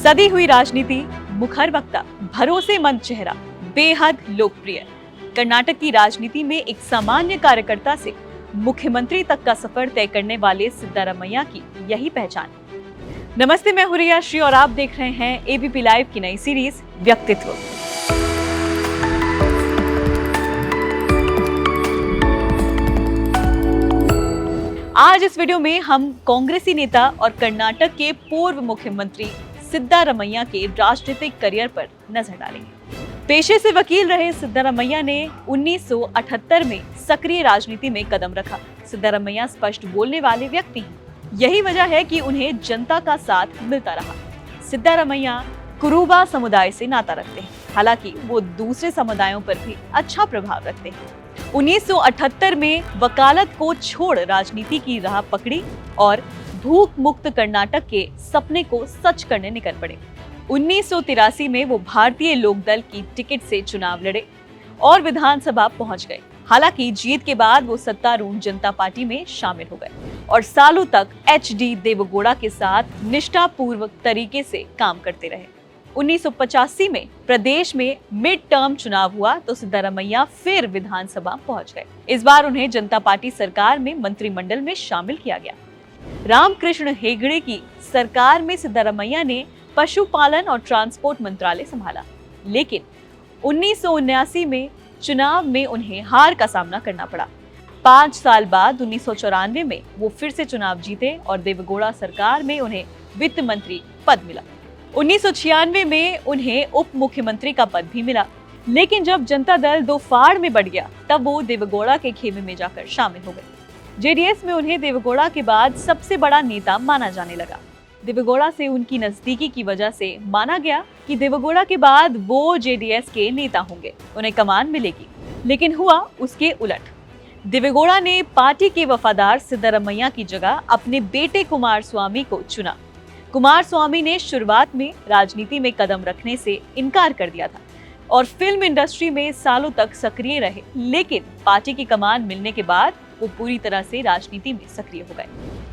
सदी हुई राजनीति, मुखर वक्ता, भरोसेमंद चेहरा, बेहद लोकप्रिय। कर्नाटक की राजनीति में एक सामान्य कार्यकर्ता से मुख्यमंत्री तक का सफर तय करने वाले सिद्धारमैया की यही पहचान। नमस्ते, मैं हूं रिया श्री और आप देख रहे हैं एबीपी लाइव की नई सीरीज व्यक्तित्व। आज इस वीडियो में हम कांग्रेसी नेता और कर्नाटक के पूर्व मुख्यमंत्री सिद्धारमैया के राजनीतिक करियर पर नजर डालेंगे। पेशे से वकील रहे सिद्धारमैया ने 1978 में सक्रिय राजनीति में कदम रखा। सिद्धारमैया स्पष्ट बोलने वाले व्यक्ति हैं। यही वजह है कि उन्हें जनता का साथ मिलता रहा। सिद्धारमैया कुरुबा समुदाय से नाता रखते हैं, हालांकि वो दूसरे समुदायों पर भी अच्छा प्रभाव रखते हैं। 1978 में वकालत को छोड़ राजनीति की राह पकड़ी और भूख मुक्त कर्नाटक के सपने को सच करने निकल पड़े। 1983 में वो भारतीय लोकदल की टिकट से चुनाव लड़े और विधानसभा पहुंच गए। हालांकि जीत के बाद वो सत्तारूढ़ जनता पार्टी में शामिल हो गए और सालों तक एचडी देवेगौड़ा के साथ निष्ठापूर्वक तरीके से काम करते रहे। 1985 में प्रदेश में मिड टर्म चुनाव हुआ तो सिद्धारमैया फिर विधानसभा पहुंच गए। इस बार उन्हें जनता पार्टी सरकार में मंत्रिमंडल में शामिल किया गया। रामकृष्ण हेगड़े की सरकार में सिद्धारमैया ने पशुपालन और ट्रांसपोर्ट मंत्रालय संभाला, लेकिन 1979 में चुनाव में उन्हें हार का सामना करना पड़ा। 5 साल बाद 1994 में वो फिर से चुनाव जीते और देवेगौड़ा सरकार में उन्हें वित्त मंत्री पद मिला। 1996 में उन्हें उप मुख्यमंत्री का पद भी मिला, लेकिन जब जनता दल दो फाड़ में बढ़ गया तब वो देवेगौड़ा के खेमे में जाकर शामिल हो गए। जेडीएस में उन्हें देवेगौड़ा के बाद सबसे बड़ा नेता माना जाने लगा। देवेगौड़ा से उनकी नजदीकी की वजह से माना गया कि देवेगौड़ा के बाद वो जेडीएस के नेता होंगे, उन्हें कमान मिलेगी, लेकिन हुआ उसके उलट। देवेगौड़ा ने पार्टी के वफादार सिद्धारमैया की जगह अपने बेटे कुमारस्वामी को चुना। कुमारस्वामी ने शुरुआत में राजनीति में कदम रखने से इनकार कर दिया था और फिल्म इंडस्ट्री में सालों तक सक्रिय रहे, लेकिन पार्टी की कमान मिलने के बाद वो पूरी तरह से राजनीति में सक्रिय हो गए।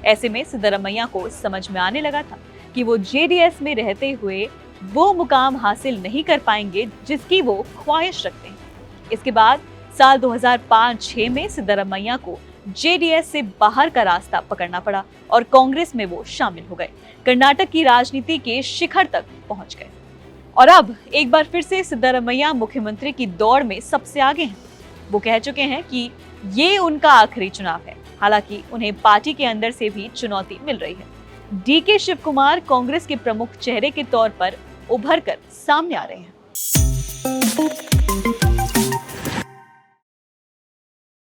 ऐसे में सिद्धारमैया को समझ में आने लगा था कि वो जेडीएस में रहते हुए वो मुकाम हासिल नहीं कर पाएंगे जिसकी वो ख्वाहिश रखते हैं। इसके बाद साल 2005-06 में सिद्धारमैया को जेडीएस से बाहर का रास्ता पकड़ना पड़ा और कांग्रेस में वो शामिल हो गए। कर्नाटक की राजनीति के शिखर तक पहुंच गए और अब एक बार फिर से सिद्धारमैया मुख्यमंत्री की दौड़ में सबसे आगे हैं। वो कह चुके हैं कि ये उनका आखिरी चुनाव है। हालांकि उन्हें पार्टी के अंदर से भी चुनौती मिल रही है। डीके शिव कुमार कांग्रेस के प्रमुख चेहरे के तौर पर उभर कर सामने आ रहे हैं।